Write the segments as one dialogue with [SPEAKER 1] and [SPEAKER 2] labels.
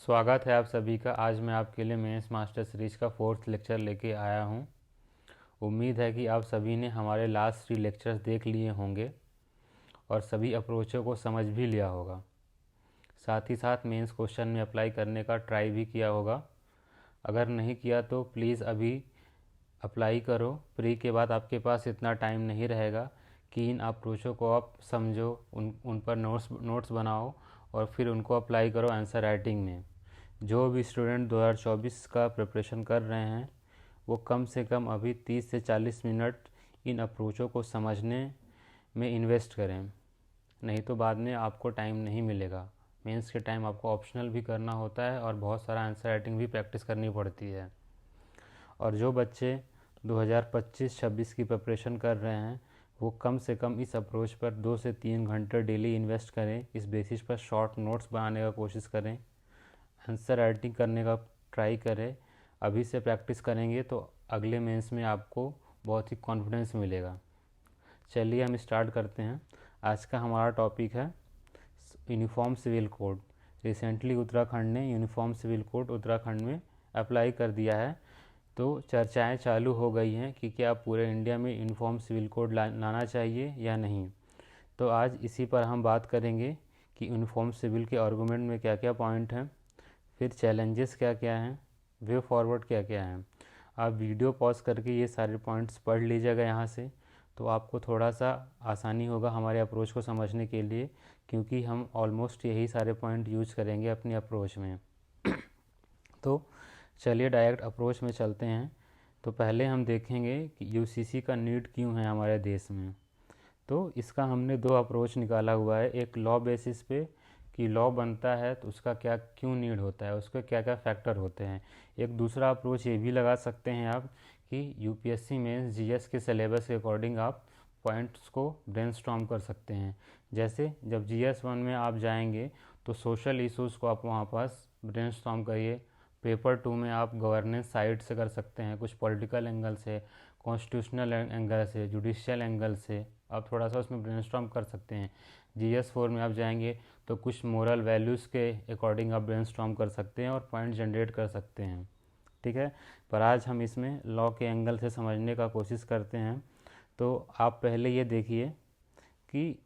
[SPEAKER 1] स्वागत है आप सभी का। आज मैं आपके लिए मेंस मास्टर सीरीज का 4th लेक्चर लेके आया हूँ। उम्मीद है कि आप सभी ने हमारे लास्ट 3 लेक्चर्स देख लिए होंगे और सभी अप्रोचों को समझ भी लिया होगा। साथ ही साथ मेंस क्वेश्चन में अप्लाई करने का ट्राई भी किया होगा। अगर नहीं किया तो प्लीज़ अभी अप्लाई करो। प्री के बाद आपके पास इतना टाइम नहीं रहेगा कि इन अप्रोचों को आप समझो, उन पर नोट्स बनाओ और फिर उनको अप्लाई करो आंसर राइटिंग में। जो भी स्टूडेंट 2024 का प्रिपरेशन कर रहे हैं वो कम से कम अभी 30 से 40 मिनट इन अप्रोचों को समझने में इन्वेस्ट करें, नहीं तो बाद में आपको टाइम नहीं मिलेगा। मेंस के टाइम आपको ऑप्शनल भी करना होता है और बहुत सारा आंसर राइटिंग भी प्रैक्टिस करनी पड़ती है। और जो बच्चे 2025-26 की प्रिपरेशन कर रहे हैं वो कम से कम इस अप्रोच पर 2 से 3 घंटे डेली इन्वेस्ट करें। इस बेसिस पर शॉर्ट नोट्स बनाने का कोशिश करें, आंसर राइटिंग करने का ट्राई करें। अभी से प्रैक्टिस करेंगे तो अगले मेंस में आपको बहुत ही कॉन्फिडेंस मिलेगा। चलिए हम स्टार्ट करते हैं। आज का हमारा टॉपिक है uniform civil code. Recently Uttarakhand ने यूनिफॉर्म सिविल कोड उत्तराखंड में अप्लाई कर दिया है, तो चर्चाएं चालू हो गई हैं कि क्या पूरे इंडिया में यूनिफॉर्म सिविल कोड लाना चाहिए या नहीं। तो आज इसी पर हम बात करेंगे कि यूनिफॉर्म सिविल के आर्गूमेंट में क्या क्या पॉइंट हैं, फिर चैलेंजेस क्या क्या हैं, वे फॉरवर्ड क्या क्या हैं। आप वीडियो पॉज करके ये सारे पॉइंट्स पढ़ लीजिएगा यहाँ से, तो आपको थोड़ा सा आसानी होगा हमारे अप्रोच को समझने के लिए, क्योंकि हम ऑलमोस्ट यही सारे पॉइंट यूज करेंगे अपनी अप्रोच में। तो चलिए डायरेक्ट अप्रोच में चलते हैं। तो पहले हम देखेंगे कि यूसीसी का नीड क्यों है हमारे देश में। तो इसका हमने 2 अप्रोच निकाला हुआ है। एक लॉ बेसिस पे कि लॉ बनता है तो उसका क्या क्यों नीड होता है, उसके क्या क्या फैक्टर होते हैं। एक दूसरा अप्रोच ये भी लगा सकते हैं आप कि यूपीएससी में जीएस के सिलेबस के अकॉर्डिंग आप पॉइंट्स को ब्रेनस्टॉर्म कर सकते हैं। जैसे जब जीएस 1 में आप जाएंगे तो सोशल इश्यूज़ को आप वहाँ पास ब्रेनस्टॉर्म करिए। पेपर 2 में आप गवर्नेंस साइड से कर सकते हैं, कुछ पॉलिटिकल एंगल से, कॉन्स्टिट्यूशनल एंगल से, जुडिशियल एंगल से आप थोड़ा सा उसमें ब्रेनस्टॉर्म कर सकते हैं। जीएस 4 में आप जाएंगे तो कुछ मोरल वैल्यूज़ के अकॉर्डिंग आप ब्रेनस्टॉर्म कर सकते हैं और पॉइंट जनरेट कर सकते हैं। ठीक है, पर आज हम इसमें लॉ के एंगल से समझने का कोशिश करते हैं। तो आप पहले ये देखिए कि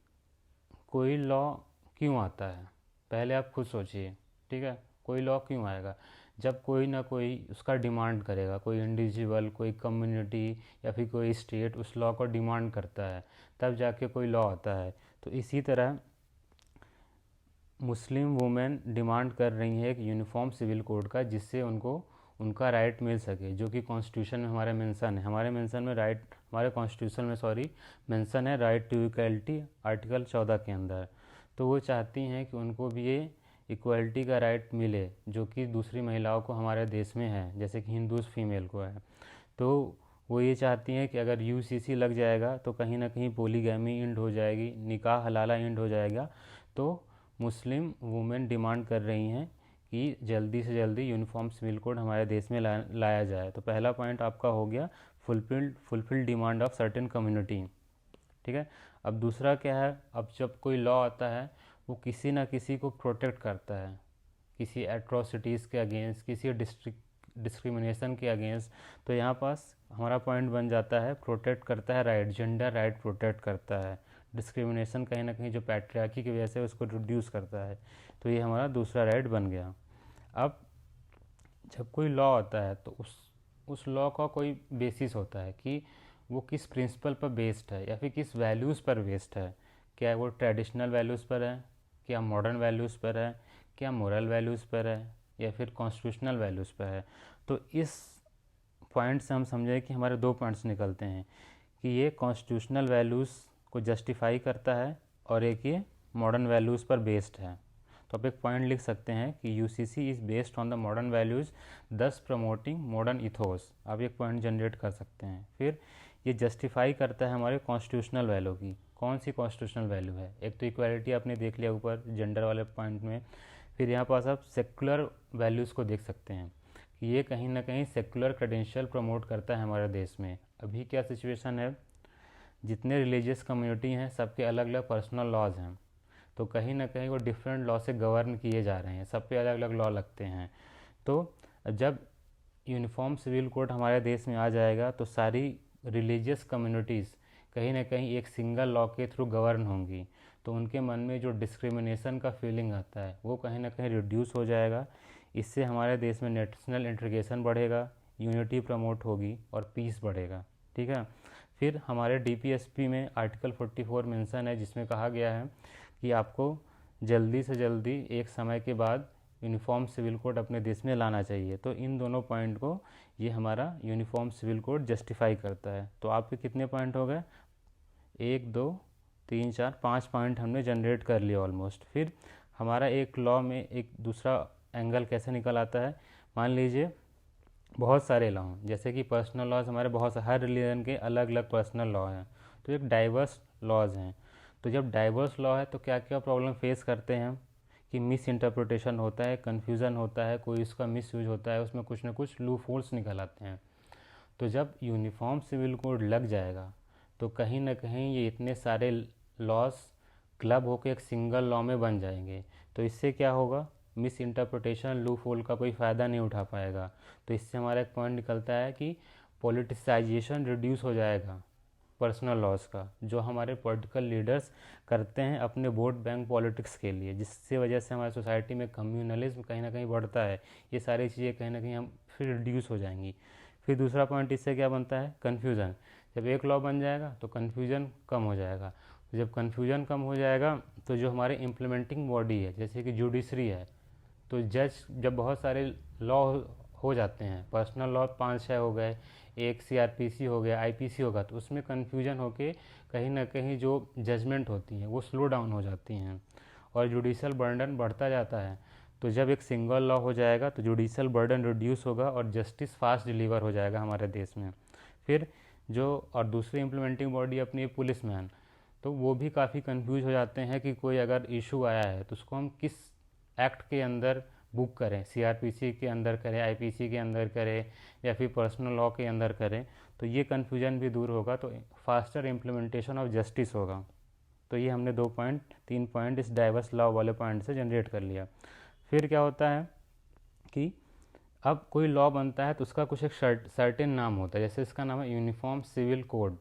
[SPEAKER 1] कोई लॉ क्यों आता है, पहले आप खुद सोचिए। ठीक है, कोई लॉ क्यों आएगा? जब कोई ना कोई उसका डिमांड करेगा, कोई इंडिविजुअल, कोई कम्युनिटी या फिर कोई स्टेट उस लॉ को डिमांड करता है, तब जाके कोई लॉ आता है। तो इसी तरह मुस्लिम वुमेन डिमांड कर रही है एक यूनिफॉर्म सिविल कोड का, जिससे उनको उनका राइट मिल सके, जो कि कॉन्स्टिट्यूशन में हमारे मेंशन है। हमारे मेंशन में राइट, हमारे कॉन्स्टिट्यूशन में सॉरी मेंशन है राइट टू इक्वलिटी, आर्टिकल 14 के अंदर। तो वो चाहती हैं कि उनको भी ये इक्वलिटी का राइट मिले, जो कि दूसरी महिलाओं को हमारे देश में है, जैसे कि हिंदूज फीमेल को है। तो वो ये चाहती हैं कि अगर यूसीसी लग जाएगा तो कहीं ना कहीं पोलीगैमी इंड हो जाएगी, निकाह हलाला इंड हो जाएगा। तो मुस्लिम वुमेन डिमांड कर रही हैं कि जल्दी से जल्दी यूनिफॉर्म सिविल कोड हमारे देश में लाया जाए। तो पहला पॉइंट आपका हो गया fulfil demand of certain community. ठीक है, अब दूसरा क्या है? अब जब कोई लॉ आता है वो किसी ना किसी को प्रोटेक्ट करता है, किसी एट्रोसिटीज़ के अगेंस्ट, किसी डिस्क्रिमिनेशन के अगेंस्ट। तो यहाँ पास हमारा पॉइंट बन जाता है प्रोटेक्ट करता है राइट, जेंडर राइट प्रोटेक्ट करता है, डिस्क्रिमिनेशन कहीं ना कहीं जो पैट्रियार्की की वजह से उसको रिड्यूस करता है। तो ये हमारा दूसरा राइट बन गया। अब जब कोई लॉ आता है तो उस लॉ का कोई बेसिस होता है कि वो किस प्रिंसिपल पर बेस्ड है या फिर किस वैल्यूज़ पर बेस्ड है। क्या वो ट्रेडिशनल वैल्यूज़ पर है, क्या मॉडर्न वैल्यूज़ पर है, क्या मोरल वैल्यूज़ पर है, या फिर कॉन्स्टिट्यूशनल वैल्यूज़ पर है। तो इस पॉइंट से हम समझें कि हमारे 2 पॉइंट्स निकलते हैं कि ये कॉन्स्टिट्यूशनल वैल्यूज़ को जस्टिफाई करता है और एक ये मॉडर्न वैल्यूज़ पर बेस्ड है। तो आप एक पॉइंट लिख सकते हैं कि UCC is based on the modern values दस प्रमोटिंग मॉडर्न इथोस। आप एक पॉइंट जनरेट कर सकते हैं। फिर ये जस्टिफाई करता है हमारे कॉन्स्टिट्यूशनल वैल्यू की। कौन सी कॉन्स्टिट्यूशनल वैल्यू है? एक तो इक्वालिटी आपने देख लिया ऊपर जेंडर वाले पॉइंट में। फिर यहाँ पास आप सेकुलर वैल्यूज़ को देख सकते हैं कि ये कहीं ना कहीं सेकुलर क्रेडेंशियल प्रमोट करता है हमारे देश में। अभी क्या सिचुएशन है, जितने रिलीजियस कम्युनिटी हैं सबके अलग अलग पर्सनल लॉज हैं। तो कहीं ना कहीं वो डिफरेंट लॉ से गवर्न किए जा रहे हैं, सब पे अलग अलग लॉ लगते हैं। तो जब यूनिफॉर्म सिविल कोड हमारे देश में आ जाएगा तो सारी रिलीजियस कम्युनिटीज़ कहीं ना कहीं एक सिंगल लॉ के थ्रू गवर्न होंगी, तो उनके मन में जो डिस्क्रिमिनेशन का फीलिंग आता है वो कहीं ना कहीं रिड्यूस हो जाएगा। इससे हमारे देश में नेशनल इंटीग्रेशन बढ़ेगा, यूनिटी प्रमोट होगी और पीस बढ़ेगा। ठीक है। फिर हमारे डीपीएसपी में आर्टिकल 44 मेंशन है, जिसमें कहा गया है कि आपको जल्दी से जल्दी एक समय के बाद यूनिफॉर्म सिविल कोड अपने देश में लाना चाहिए। तो इन दोनों पॉइंट को ये हमारा यूनिफॉर्म सिविल कोड जस्टिफाई करता है। तो आपके कितने पॉइंट हो गए? 1 2 3 4 5 पॉइंट हमने जनरेट कर लिया ऑलमोस्ट। फिर हमारा एक लॉ में एक दूसरा एंगल कैसे निकल आता है, मान लीजिए बहुत सारे लॉ हैं, जैसे कि पर्सनल लॉज हमारे बहुत हर रिलीजन के अलग अलग पर्सनल लॉ हैं, तो एक डाइवर्स लॉज हैं। तो जब डाइवर्स लॉ है तो क्या क्या प्रॉब्लम फेस करते हैं हम कि मिस इंटरप्रिटेशन होता है, कन्फ्यूज़न होता है, कोई उसका मिस यूज होता है, उसमें कुछ ना कुछ लूप होल्स निकल आते हैं। तो जब यूनिफॉर्म सिविल कोड लग जाएगा तो कहीं ना कहीं ये इतने सारे लॉज क्लब होकर एक सिंगल लॉ में बन जाएंगे। तो इससे क्या होगा, मिस इंटरप्रिटेशन लूप होल का कोई फ़ायदा नहीं उठा पाएगा। तो इससे हमारा एक पॉइंट निकलता है कि पॉलिटिसाइजेशन रिड्यूस हो जाएगा पर्सनल लॉज का, जो हमारे पॉलिटिकल लीडर्स करते हैं अपने वोट बैंक पॉलिटिक्स के लिए, जिससे वजह से हमारी सोसाइटी में कम्युनलिज्म कहीं ना कहीं बढ़ता है। ये सारी चीज़ें कहीं ना कहीं हम फिर रिड्यूस हो जाएंगी। फिर दूसरा पॉइंट इससे क्या बनता है, कन्फ्यूज़न। जब एक लॉ बन जाएगा तो कन्फ्यूज़न कम हो जाएगा। तो जब कन्फ्यूज़न कम हो जाएगा तो जो हमारे इम्प्लीमेंटिंग बॉडी है, जैसे कि जुडिशरी है, तो जज जब बहुत सारे लॉ हो जाते हैं, पर्सनल लॉ 5-6 हो गए, एक सीआरपीसी हो गया, आईपीसी होगा, तो उसमें कन्फ्यूजन होके कहीं ना कहीं जो जजमेंट होती हैं वो स्लो डाउन हो जाती हैं और जुडिशल बर्डन बढ़ता जाता है। तो जब एक सिंगल लॉ हो जाएगा तो जुडिशल बर्डन रिड्यूस होगा और जस्टिस फास्ट डिलीवर हो जाएगा हमारे देश में। फिर जो और दूसरी इम्प्लीमेंटिंग बॉडी अपनी पुलिस मैन, तो वो भी काफ़ी कंफ्यूज हो जाते हैं कि कोई अगर इशू आया है तो उसको हम किस एक्ट के अंदर बुक करें, सीआरपीसी के अंदर करें, आईपीसी के अंदर करें या फिर पर्सनल लॉ के अंदर करें। तो ये कन्फ्यूजन भी दूर होगा, तो फास्टर इम्प्लीमेंटेशन ऑफ जस्टिस होगा। तो ये हमने 3 पॉइंट इस डाइवर्स लॉ वाले पॉइंट से जनरेट कर लिया। फिर क्या होता है कि अब कोई लॉ बनता है तो उसका कुछ एक सर्टेन नाम होता है, जैसे इसका नाम है यूनिफॉर्म सिविल कोड।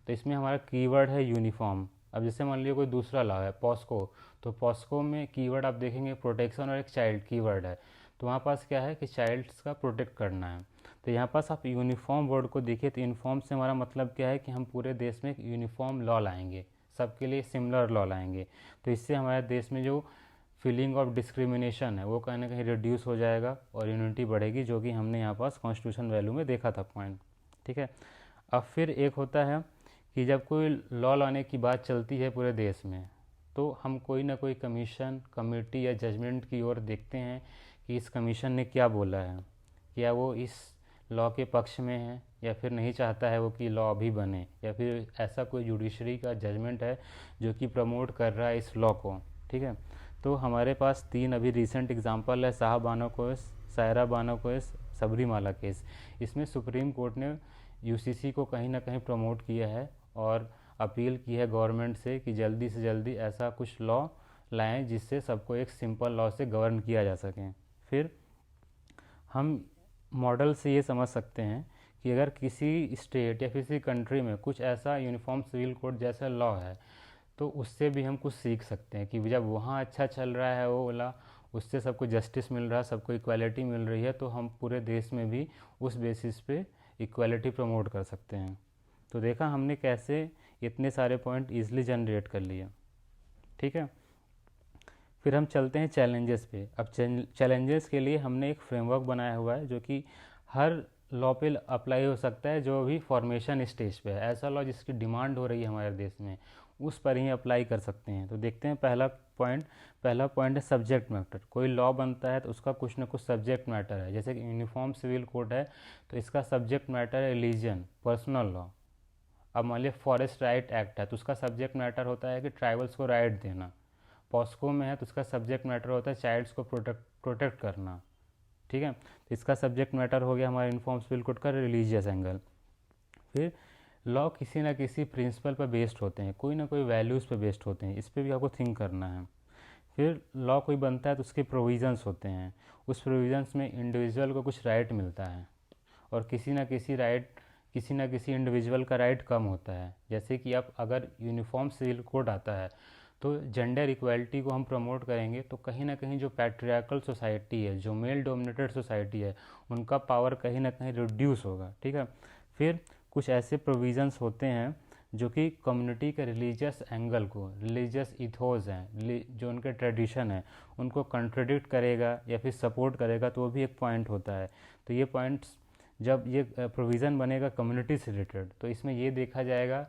[SPEAKER 1] तो इसमें हमारा कीवर्ड है यूनिफॉर्म। अब जैसे मान लीजिए कोई दूसरा लॉ है पॉस्को, तो पॉस्को में कीवर्ड आप देखेंगे प्रोटेक्शन और एक चाइल्ड कीवर्ड है। तो वहाँ पास क्या है कि चाइल्ड्स का प्रोटेक्ट करना है। तो यहाँ पास आप यूनिफॉर्म वर्ड को देखिए तो यूनिफॉर्म से हमारा मतलब क्या है कि हम पूरे देश में एक यूनिफॉर्म लॉ लाएंगे, सबके लिए सिमिलर लॉ लाएंगे। तो इससे हमारे देश में जो फीलिंग ऑफ डिस्क्रिमिनेशन है वो कहीं ना कहीं रिड्यूस हो जाएगा और यूनिटी बढ़ेगी, जो कि हमने यहाँ पास कॉन्स्टिट्यूशन वैल्यू में देखा था पॉइंट। ठीक है। अब फिर एक होता है कि जब कोई लॉ लाने की बात चलती है पूरे देश में, तो हम कोई ना कोई कमीशन, कमेटी या जजमेंट की ओर देखते हैं कि इस कमीशन ने क्या बोला है, क्या वो इस लॉ के पक्ष में है या फिर नहीं चाहता है वो कि लॉ अभी बने, या फिर ऐसा कोई जुडिशरी का जजमेंट है जो कि प्रमोट कर रहा है इस लॉ को। ठीक है। तो हमारे पास 3 अभी रिसेंट एग्जांपल है, साहब Bano case, Saira Bano case, Sabarimala case. इसमें सुप्रीम कोर्ट ने यूसीसी को कहीं ना कहीं प्रमोट किया है और अपील की है गवर्नमेंट से कि जल्दी से जल्दी ऐसा कुछ लॉ लाएं जिससे सबको एक सिंपल लॉ से गवर्न किया जा सके। फिर हम मॉडल से ये समझ सकते हैं कि अगर किसी स्टेट या किसी कंट्री में कुछ ऐसा यूनिफॉर्म सिविल कोड जैसा लॉ है तो उससे भी हम कुछ सीख सकते हैं कि जब वहाँ अच्छा चल रहा है वो वाला, उससे सबको जस्टिस मिल रहा है, सबको इक्वालिटी मिल रही है, तो हम पूरे देश में भी उस बेसिस पे इक्वालिटी प्रमोट कर सकते हैं। तो देखा हमने कैसे इतने सारे पॉइंट ईजिली जनरेट कर लिए। ठीक है। फिर हम चलते हैं चैलेंजेस पे। अब चैलेंजेस के लिए हमने एक फ्रेमवर्क बनाया हुआ है जो कि हर लॉ पे अप्लाई हो सकता है जो भी फॉर्मेशन स्टेज पे है। ऐसा लॉ जिसकी डिमांड हो रही है हमारे देश में उस पर ही अप्लाई कर सकते हैं। तो देखते हैं पहला पॉइंट है सब्जेक्ट मैटर। कोई लॉ बनता है तो उसका कुछ ना कुछ सब्जेक्ट मैटर है, जैसे कि यूनिफॉर्म सिविल कोड है तो इसका सब्जेक्ट मैटर है रिलीजन, पर्सनल लॉ। अब मान लिया फॉरेस्ट राइट एक्ट है तो उसका सब्जेक्ट मैटर होता है कि ट्राइबल्स को राइट देना। पॉस्को में है तो उसका सब्जेक्ट मैटर होता है चाइल्ड्स को प्रोटेक्ट करना। ठीक है। तो इसका सब्जेक्ट मैटर हो गया हमारे यूनिफॉर्म सिविल कोड का रिलीजियस एंगल। फिर लॉ किसी ना किसी प्रिंसिपल पर बेस्ड होते हैं, कोई ना कोई वैल्यूज़ पर बेस्ड होते हैं, इस पर भी आपको थिंक करना है। फिर लॉ कोई बनता है तो उसके प्रोविज़न्स होते हैं, उस प्रोविज़न्स में इंडिविजुअल को कुछ राइट मिलता है और किसी ना किसी इंडिविजुअल का राइट कम होता है। जैसे कि आप अगर यूनिफॉर्म सिविल कोड आता है तो जेंडर इक्वालिटी को हम प्रमोट करेंगे, तो कहीं ना कहीं जो पैट्रियार्कल सोसाइटी है, जो मेल डोमिनेटेड सोसाइटी है, उनका पावर कहीं ना कहीं रिड्यूस होगा। ठीक है। फिर कुछ ऐसे प्रोविज़न्स होते हैं जो कि कम्युनिटी के रिलीजियस एंगल को, रिलीजियस इथोस हैं, जो उनके ट्रेडिशन है, उनको कंट्रडिक्ट करेगा या फिर सपोर्ट करेगा, तो वो भी एक पॉइंट होता है। तो ये पॉइंट्स जब ये प्रोविज़न बनेगा कम्युनिटी से रिलेटेड, तो इसमें ये देखा जाएगा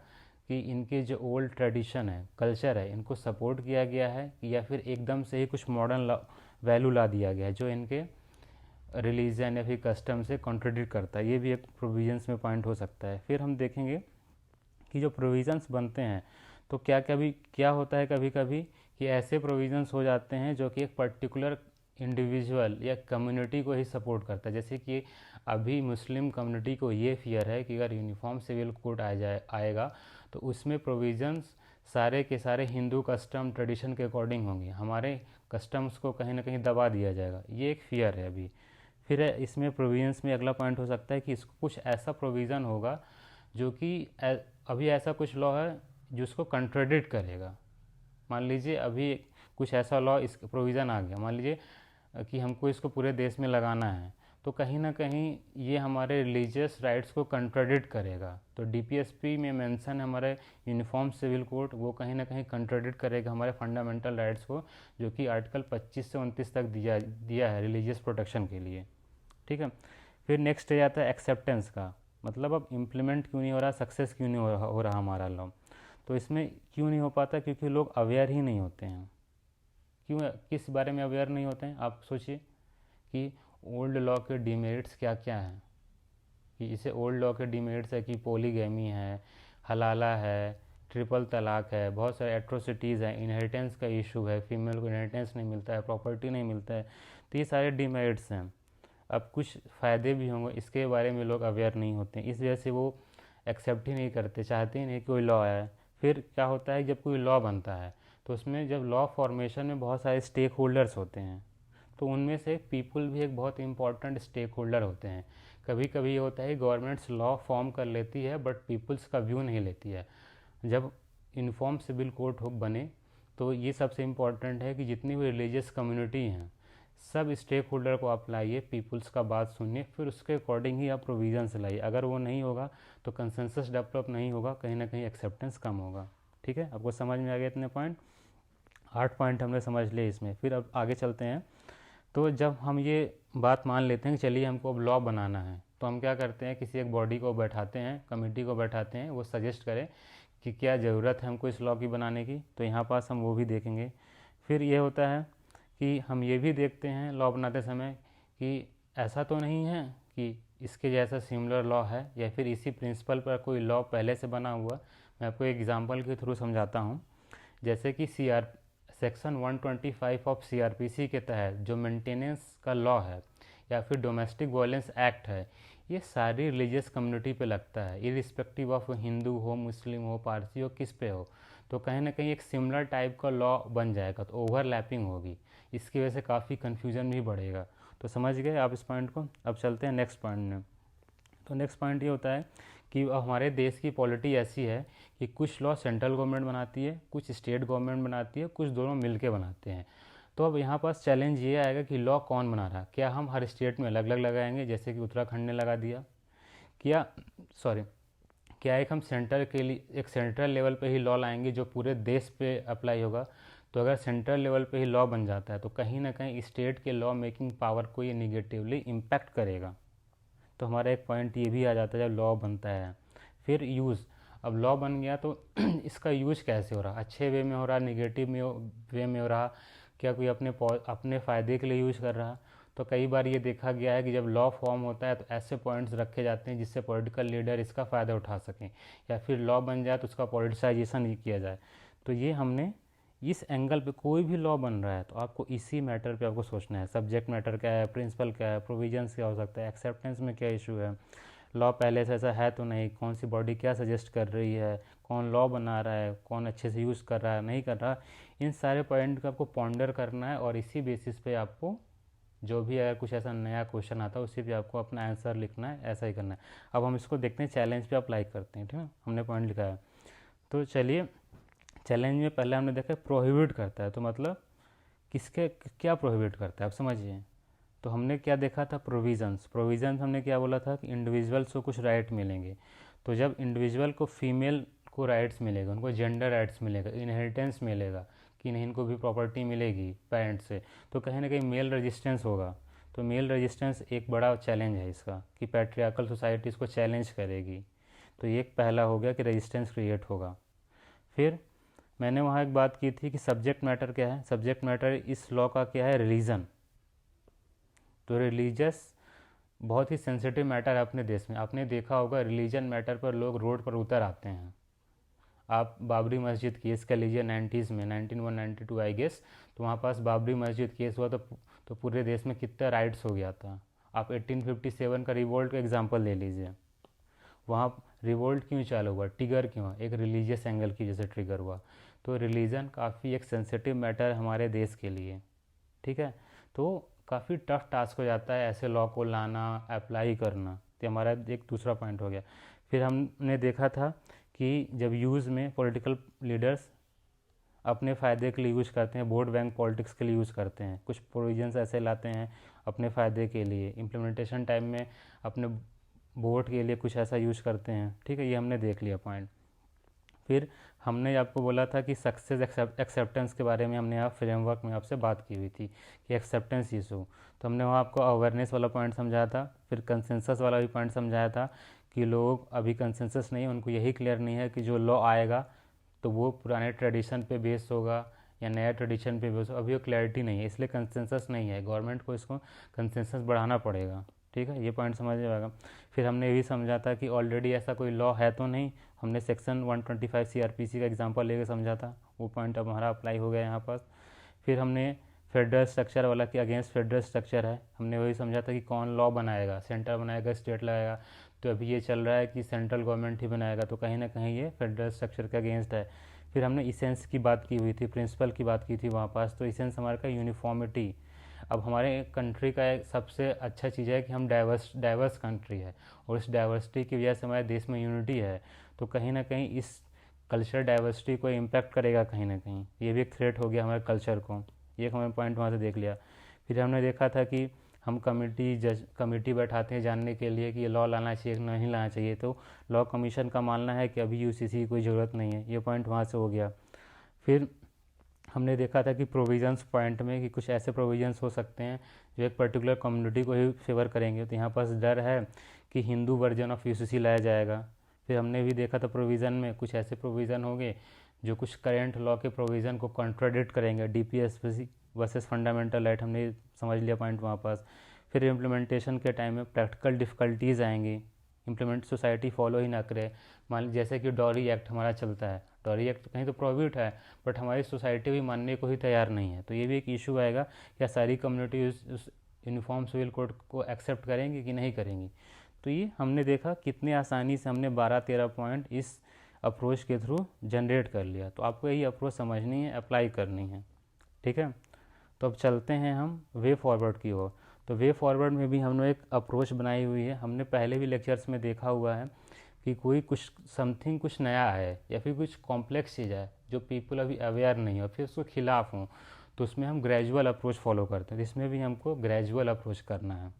[SPEAKER 1] कि इनके जो ओल्ड ट्रेडिशन है, कल्चर है, इनको सपोर्ट किया गया है या फिर एकदम से ही कुछ मॉडर्न वैल्यू ला दिया गया है जो इनके रिलीजन या फिर कस्टम से कॉन्ट्रडिक्ट करता है। ये भी एक प्रोविजंस में पॉइंट हो सकता है। फिर हम देखेंगे कि जो प्रोविजंस बनते हैं तो क्या होता है कभी कभी कि ऐसे प्रोविजंस हो जाते हैं जो कि एक पर्टिकुलर इंडिविजुअल या कम्युनिटी को ही सपोर्ट करता है। जैसे कि अभी मुस्लिम कम्युनिटी को ये फियर है कि अगर यूनिफॉर्म सिविल कोड आएगा तो उसमें प्रोविजंस सारे के सारे हिंदू कस्टम ट्रेडिशन के अकॉर्डिंग होंगे, हमारे कस्टम्स को कहीं ना कहीं दबा दिया जाएगा। ये एक फियर है अभी। फिर इसमें प्रोविजंस में अगला पॉइंट हो सकता है कि इसको कुछ ऐसा प्रोविज़न होगा जो कि अभी ऐसा कुछ लॉ है जो उसको कंट्राडिक्ट करेगा। मान लीजिए अभी कुछ ऐसा लॉ इस प्रोविज़न आ गया, मान लीजिए कि हमको इसको पूरे देश में लगाना है, तो कहीं ना कहीं ये हमारे रिलीजियस राइट्स को कंट्राडिक्ट करेगा। तो डीपीएसपी में मेंशन हमारे यूनिफॉर्म सिविल कोड, वो कहीं ना कहीं कंट्राडिक्ट करेगा हमारे फंडामेंटल राइट्स को, जो कि आर्टिकल 25 से 29 तक दिया है रिलीजियस प्रोटेक्शन के लिए। ठीक है। फिर नेक्स्ट जाता है एक्सेप्टेंस का, मतलब अब इम्प्लीमेंट क्यों नहीं हो रहा, सक्सेस क्यों नहीं हो रहा हमारा लॉ। तो इसमें क्यों नहीं हो पाता, क्योंकि लोग अवेयर ही नहीं होते हैं। क्यों, किस बारे में अवेयर नहीं होते हैं, आप सोचिए कि ओल्ड लॉ के डिमेरिट्स क्या क्या हैं। कि इसे ओल्ड लॉ के डिमेरिट्स है कि पोलीगैमी है, हलाला है, ट्रिपल तलाक है, बहुत सारे एट्रोसिटीज़ हैं, इनहेरिटेंस का इशू है, फीमेल को इनहेरिटेंस नहीं मिलता है, प्रॉपर्टी नहीं मिलता है। तो ये सारे डिमेरिट्स हैं। अब कुछ फ़ायदे भी होंगे, इसके बारे में लोग अवेयर नहीं होते हैं, इस वजह से वो एक्सेप्ट ही नहीं करते, चाहते ही नहीं कोई लॉ आए। फिर क्या होता है, जब कोई लॉ बनता है तो उसमें जब लॉ फॉर्मेशन में बहुत सारे स्टेक होल्डर्स होते हैं, तो उनमें से पीपल भी एक बहुत इंपॉर्टेंट स्टेक होल्डर होते हैं। कभी कभी ये होता है गवर्नमेंट्स लॉ फॉर्म कर लेती है बट पीपल्स का व्यू नहीं लेती है। जब यूनिफॉर्म सिविल कोड बने तो ये सबसे इम्पॉर्टेंट है कि जितनी भी रिलीजियस कम्युनिटी हैं सब स्टेक होल्डर को आप लाइए, पीपल्स का बात सुनिए, फिर उसके अकॉर्डिंग ही आप प्रोविजंस लाइए। अगर वो नहीं होगा तो कंसेंसस डेवलप नहीं होगा, कहीं ना कहीं एक्सेप्टेंस कम होगा। ठीक है, आपको समझ में आ गया इतने पॉइंट, 8 पॉइंट हमने समझ लिए इसमें। फिर अब आगे चलते हैं। तो जब हम ये बात मान लेते हैं कि चलिए हमको अब लॉ बनाना है, तो हम क्या करते हैं, किसी एक बॉडी को बैठाते हैं, कमेटी को बैठाते हैं, वो सजेस्ट करें कि क्या ज़रूरत है हमको इस लॉ की बनाने की। तो यहाँ पास हम वो भी देखेंगे। फिर ये होता है कि हम ये भी देखते हैं लॉ बनाते समय कि ऐसा तो नहीं है कि इसके जैसा सिमिलर लॉ है या फिर इसी प्रिंसिपल पर कोई लॉ पहले से बना हुआ। मैं आपको एग्जांपल के थ्रू समझाता हूँ। जैसे कि सेक्शन 125 ऑफ सीआरपीसी के तहत जो मेंटेनेंस का लॉ है या फिर डोमेस्टिक वायलेंस एक्ट है, ये सारी रिलीजियस कम्युनिटी पे लगता है, इरिस्पेक्टिव ऑफ हिंदू हो, मुस्लिम हो, पारसी हो, किस पे हो। तो कहीं ना कहीं एक सिमिलर टाइप का लॉ बन जाएगा, तो ओवरलैपिंग होगी, इसकी वजह से काफ़ी कन्फ्यूजन भी बढ़ेगा। तो समझ गए आप इस पॉइंट को। अब चलते हैं नेक्स्ट पॉइंट में। तो नेक्स्ट पॉइंट ये होता है कि हमारे देश की पॉलिटी ऐसी है कि कुछ लॉ सेंट्रल गवर्नमेंट बनाती है, कुछ स्टेट गवर्नमेंट बनाती है, कुछ दोनों मिलके बनाते हैं। तो अब यहाँ पास चैलेंज ये आएगा कि लॉ कौन बना रहा है। क्या हम हर स्टेट में अलग अलग लगाएंगे जैसे कि उत्तराखंड ने लगा दिया, क्या एक हम सेंटर के लिए एक सेंट्रल लेवल पे ही लॉ लाएंगे जो पूरे देश पे अप्लाई होगा। तो अगर सेंट्रल लेवल पे ही लॉ बन जाता है तो कहीं ना कहीं स्टेट के लॉ मेकिंग पावर को ये निगेटिवली इम्पैक्ट करेगा। तो हमारा एक पॉइंट ये भी आ जाता है जब लॉ बनता है। फिर यूज़, अब लॉ बन गया तो इसका यूज कैसे हो रहा, अच्छे वे में हो रहा, निगेटिव वे में हो रहा, क्या कोई अपने फ़ायदे के लिए यूज़ कर रहा। तो कई बार ये देखा गया है कि जब लॉ फॉर्म होता है तो ऐसे पॉइंट्स रखे जाते हैं जिससे पॉलिटिकल लीडर इसका फ़ायदा उठा सकें, या फिर लॉ बन जाए तो उसका पॉलिटिसाइजेशन ही किया जाए। तो ये हमने इस एंगल पे कोई भी लॉ बन रहा है तो आपको इसी मैटर पे आपको सोचना है, सब्जेक्ट मैटर क्या है, प्रिंसिपल क्या है, प्रोविजंस क्या हो सकता है, एक्सेप्टेंस में क्या इशू है, लॉ पहले से ऐसा है तो नहीं, कौन सी बॉडी क्या सजेस्ट कर रही है, कौन लॉ बना रहा है, कौन अच्छे से यूज़ कर रहा है नहीं कर रहा। इन सारे पॉइंट को आपको पॉन्डर करना है और इसी बेसिस पे आपको जो भी अगर कुछ ऐसा नया क्वेश्चन आता है उसी पे आपको अपना आंसर लिखना है, ऐसा ही करना है। अब हम इसको देखते हैं, चैलेंज पे अप्लाई करते हैं, ठीक है। हमने पॉइंट लिखा है तो चलिए चैलेंज में पहले हमने देखा प्रोहिबिट करता है, तो मतलब किसके क्या प्रोहिबिट करता है आप समझिए। तो हमने क्या देखा था, प्रोविजंस हमने क्या बोला था कि इंडिविजुअल्स को कुछ राइट मिलेंगे। तो जब इंडिविजुअल को फीमेल को राइट्स मिलेगा, उनको जेंडर राइट्स मिलेगा, इनहेरिटेंस मिलेगा कि नहीं, इनको भी प्रॉपर्टी मिलेगी पेरेंट्स से, तो कहीं ना कहीं मेल रेजिस्टेंस होगा। तो मेल रेजिस्टेंस एक बड़ा चैलेंज है इसका कि पैट्रियार्कल सोसाइटी इसको चैलेंज करेगी। तो ये एक पहला हो गया कि रेजिस्टेंस क्रिएट होगा। फिर मैंने वहाँ एक बात की थी कि सब्जेक्ट मैटर क्या है, सब्जेक्ट मैटर इस लॉ का क्या है, रिलीजन। तो रिलीजियस बहुत ही सेंसिटिव मैटर है अपने देश में। आपने देखा होगा रिलीजन मैटर पर लोग रोड पर उतर आते हैं। आप बाबरी मस्जिद केस कर लीजिए 90s में, 1992 आई गेस, तो वहाँ पास बाबरी मस्जिद केस हुआ तो पूरे देश में कितना राइट्स हो गया था। आप 1857 का रिवोल्ट का एग्जांपल ले लीजिए, वहाँ रिवोल्ट क्यों चालू हुआ, ट्रिगर क्यों हुआ, एक रिलीजियस एंगल की वजह से ट्रिगर हुआ। तो रिलीजन काफ़ी एक सेंसिटिव मैटर हमारे देश के लिए, ठीक है। तो काफ़ी टफ टास्क हो जाता है ऐसे लॉ को लाना, अप्लाई करना। तो हमारा एक दूसरा पॉइंट हो गया। फिर हमने देखा था कि जब यूज़ में पॉलिटिकल लीडर्स अपने फ़ायदे के लिए यूज़ करते हैं, वोट बैंक पॉलिटिक्स के लिए यूज़ करते हैं, कुछ प्रोविजंस ऐसे लाते हैं अपने फ़ायदे के लिए, इम्प्लीमेंटेशन टाइम में अपने वोट के लिए कुछ ऐसा यूज़ करते हैं, ठीक है। ये हमने देख लिया पॉइंट। फिर हमने आपको बोला था कि सक्सेस एक्सेप्टेंस के बारे में हमने यहाँ फ्रेमवर्क में आपसे बात की हुई थी कि एक्सेप्टेंस इशू, तो हमने वहाँ आपको अवेयरनेस वाला पॉइंट समझाया था। फिर कंसेंसस वाला भी पॉइंट समझाया था कि लोग अभी कंसेंसस नहीं है, उनको यही क्लियर नहीं है कि जो लॉ आएगा तो वो पुराने ट्रेडिशन पे बेस होगा या नया ट्रेडिशन पे बेस होगा, अभी वो क्लैरिटी नहीं है, इसलिए कंसेंसस नहीं है। गवर्नमेंट को इसको कंसेंसस बढ़ाना पड़ेगा, ठीक है। ये पॉइंट समझ आएगा। फिर हमने ये भी समझा था कि ऑलरेडी ऐसा कोई लॉ है तो नहीं, हमने सेक्शन 125 सीआरपीसी का एग्जांपल लेकर समझा था, वो पॉइंट अब हमारा अप्लाई हो गया यहाँ पास। फिर हमने फेडरल स्ट्रक्चर वाला कि अगेंस्ट फेडरल स्ट्रक्चर है, हमने वही समझा था कि कौन लॉ बनाएगा, सेंटर बनाएगा, स्टेट लगाएगा। तो अभी ये चल रहा है कि सेंट्रल गवर्नमेंट ही बनाएगा, तो कहीं ना कहीं ये फेडरल स्ट्रक्चर के अगेंस्ट है। फिर हमने इसेंस की बात की हुई थी, प्रिंसिपल की बात की थी वहाँ पास। तो इसेंस हमारे का यूनिफॉर्मिटी। अब हमारे कंट्री का एक सबसे अच्छा चीज़ है कि हम डाइवर्स कंट्री है, और इस डाइवर्सिटी की वजह से हमारे देश में यूनिटी है। तो कहीं ना कहीं इस कल्चर डाइवर्सिटी को इम्पैक्ट करेगा कहीं ना कहीं, ये भी एक थ्रेट हो गया हमारे कल्चर को। ये हमारे पॉइंट वहाँ से देख लिया। फिर हमने देखा था कि हम कमेटी बैठाते हैं जानने के लिए कि ये लॉ लाना चाहिए कि नहीं लाना चाहिए, तो लॉ कमीशन का मानना है कि अभी यूसीसी की कोई ज़रूरत नहीं है, ये पॉइंट वहाँ से हो गया। फिर हमने देखा था कि प्रोविजंस पॉइंट में कि कुछ ऐसे प्रोविजंस हो सकते हैं जो एक पर्टिकुलर कम्युनिटी को ही फेवर करेंगे, तो यहाँ पास डर है कि हिंदू वर्जन ऑफ यूसीसी लाया जाएगा। फिर हमने भी देखा था प्रोविज़न में कुछ ऐसे प्रोविज़न होंगे जो कुछ करेंट लॉ के प्रोविज़न को कॉन्ट्राडिक्ट करेंगे, डीपीएस वर्सेस फंडामेंटल राइट, हमने समझ लिया पॉइंट वहाँ पास। फिर इम्प्लीमेंटेशन के टाइम में प्रैक्टिकल डिफ़िकल्टीज़ आएंगी, इम्प्लीमेंट सोसाइटी फॉलो ही ना करे। मान लीजिए जैसे कि डॉरी एक्ट हमारा चलता है, डॉरी एक्ट कहीं तो प्रोहिबिट है, बट हमारी सोसाइटी भी मानने को ही तैयार नहीं है। तो ये भी एक इशू आएगा, क्या सारी कम्युनिटी उस यूनिफॉर्म सिविल कोड को एक्सेप्ट करेंगी कि नहीं करेंगी। तो ये हमने देखा कितने आसानी से हमने 12-13 पॉइंट इस अप्रोच के थ्रू जनरेट कर लिया। तो आपको यही अप्रोच समझनी है, अप्लाई करनी है, ठीक है। तो अब चलते हैं हम वे फॉरवर्ड की ओर। तो वे फॉरवर्ड में भी हमने एक अप्रोच बनाई हुई है। हमने पहले भी लेक्चर्स में देखा हुआ है कि कोई कुछ समथिंग कुछ नया है या फिर कुछ कॉम्प्लेक्स चीज़ है जो पीपल अभी अवेयर नहीं हो, फिर उसके खिलाफ हों, तो उसमें हम ग्रेजुअल अप्रोच फॉलो करते हैं। इसमें भी हमको ग्रेजुअल अप्रोच करना है,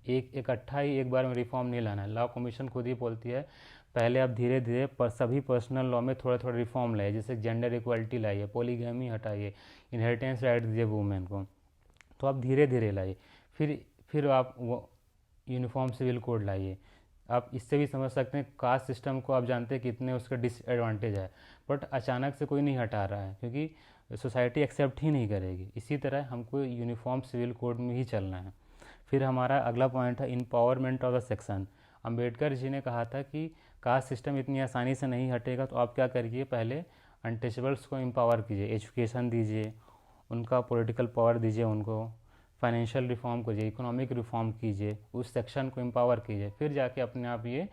[SPEAKER 1] एक इकट्ठा ही एक बार में रिफॉर्म नहीं लाना है। लॉ कमीशन खुद ही बोलती है पहले आप धीरे धीरे पर सभी पर्सनल लॉ में थोड़ा थोड़ा रिफॉर्म लाइए, जैसे जेंडर इक्वलिटी लाइए, पॉलीगैमी हटाइए, इनहेरिटेंस राइट दीजिए वुमेन को, तो आप धीरे धीरे लाइए। फिर आप वो यूनिफॉर्म सिविल कोड लाइए। आप इससे भी समझ सकते हैं कास्ट सिस्टम को आप जानते हैं कितने उसके डिसएडवांटेज है, बट अचानक से कोई नहीं हटा रहा है क्योंकि सोसाइटी एक्सेप्ट ही नहीं करेगी। इसी तरह हमको यूनिफॉर्म सिविल कोड में ही चलना है। फिर हमारा अगला पॉइंट है empowerment of the section. Ambedkar ji ने कहा था कि कास्ट सिस्टम इतनी आसानी से नहीं हटेगा, तो आप क्या करिए, पहले अनटचेबल्स को एम्पावर कीजिए, एजुकेशन दीजिए, उनका पॉलिटिकल पावर दीजिए, उनको फाइनेंशियल रिफॉर्म कीजिए, इकोनॉमिक रिफॉर्म कीजिए, उस सेक्शन को एम्पावर कीजिए, फिर जाके अपने आप ये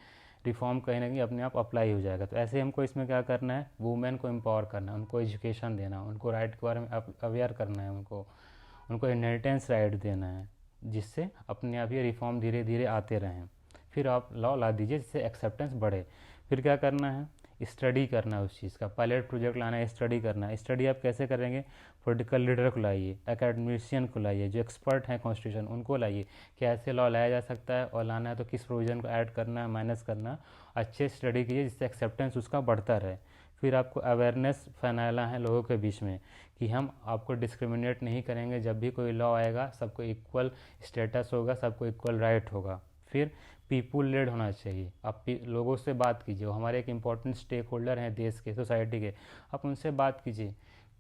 [SPEAKER 1] रिफॉर्म कहीं ना कहीं अपने आप अप्लाई हो जाएगा। तो ऐसे हमको इसमें क्या करना है, वुमेन को एम्पावर करना है, उनको एजुकेशन देना, उनको राइट के बारे में अवेयर करना है, उनको इनहेरिटेंस राइट देना है, जिससे अपने आप ये रिफॉर्म धीरे धीरे आते रहें। फिर आप लॉ ला दीजिए जिससे एक्सेप्टेंस बढ़े। फिर क्या करना है, स्टडी करना है उस चीज़ का, पायलट प्रोजेक्ट लाना है, स्टडी करना है। स्टडी आप कैसे करेंगे, पॉलिटिकल लीडर को लाइए, एकेडमिशियन को लाइए, जो एक्सपर्ट हैं कॉन्स्टिट्यूशन उनको लाइए, कैसे लॉ लाया जा सकता है, और लाना है तो किस प्रोविज़न को ऐड करना है, माइनस करना है। अच्छे स्टडी कीजिए जिससे एक्सेप्टेंस उसका बढ़ता रहे। फिर आपको अवेयरनेस फैलाना है लोगों के बीच में कि हम आपको डिस्क्रिमिनेट नहीं करेंगे, जब भी कोई लॉ आएगा सबको इक्वल स्टेटस होगा, सबको इक्वल राइट होगा। फिर पीपुल लेड होना चाहिए, आप लोगों से बात कीजिए, वो हमारे एक इम्पॉर्टेंट स्टेक होल्डर हैं देश के, सोसाइटी के, आप उनसे बात कीजिए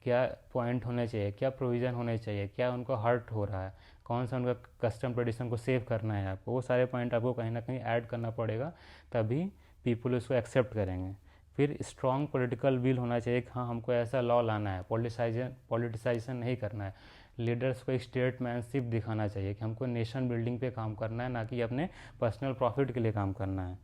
[SPEAKER 1] क्या पॉइंट होने चाहिए, क्या प्रोविज़न होने चाहिए, क्या उनको हर्ट हो रहा है, कौन सा उनका कस्टम ट्रेडिशन को सेव करना है आपको, वो सारे पॉइंट आपको कहीं ना कहीं ऐड करना पड़ेगा, तभी पीपल उसको एक्सेप्ट करेंगे। फिर स्ट्रॉन्ग पॉलिटिकल विल होना चाहिए कि हाँ हमको ऐसा लॉ लाना है, पॉलिटिसाइजेशन नहीं करना है। लीडर्स को एक स्टेटमैनशिप दिखाना चाहिए कि हमको नेशन बिल्डिंग पे काम करना है, ना कि अपने पर्सनल प्रॉफिट के लिए काम करना है।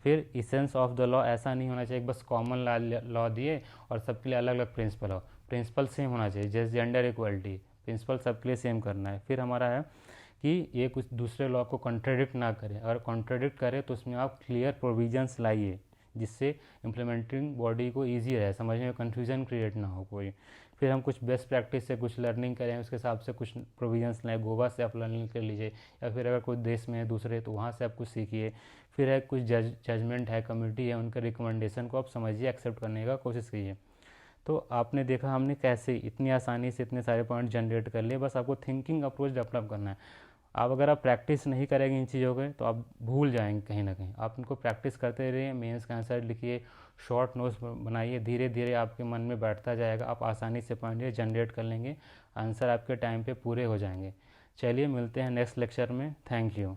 [SPEAKER 1] फिर इसेंस ऑफ द लॉ ऐसा नहीं होना चाहिए बस कॉमन लॉ दिए और सबके लिए अलग अलग प्रिंसिपल हो, प्रिंसिपल सेम होना चाहिए, जैसे जेंडर इक्वलिटी, प्रिंसिपल सबके लिए सेम करना है। फिर हमारा है कि ये कुछ दूसरे लॉ को कॉन्ट्रडिक्ट ना करे, अगर कॉन्ट्रडिक्ट करे तो उसमें आप क्लियर प्रोविजंस लाइए जिससे इम्प्लीमेंटिंग बॉडी को ईजी रहे, समझने में कन्फ्यूजन क्रिएट ना हो कोई। फिर हम कुछ बेस्ट प्रैक्टिस से कुछ लर्निंग करें, उसके हिसाब से कुछ प्रोविजंस लाएँ, गोवा से आप लर्निंग कर लीजिए, या फिर अगर कोई देश में है दूसरे तो वहाँ से आप कुछ सीखिए। फिर है कुछ जजमेंट है, कमेटी है, उनके रिकमेंडेशन को आप समझिए, एक्सेप्ट करने का कोशिश कीजिए। तो आपने देखा हमने कैसे इतनी आसानी से इतने सारे पॉइंट जनरेट कर लिए, बस आपको थिंकिंग अप्रोच डेवलप करना है। आप अगर आप प्रैक्टिस नहीं करेंगे इन चीज़ों के तो आप भूल जाएंगे कहीं ना कहीं। आप इनको प्रैक्टिस करते रहिए, मेंस का आंसर लिखिए, शॉर्ट नोट्स बनाइए, धीरे धीरे आपके मन में बैठता जाएगा, आप आसानी से पॉइंट जनरेट कर लेंगे, आंसर आपके टाइम पे पूरे हो जाएंगे। चलिए मिलते हैं नेक्स्ट लेक्चर में, थैंक यू।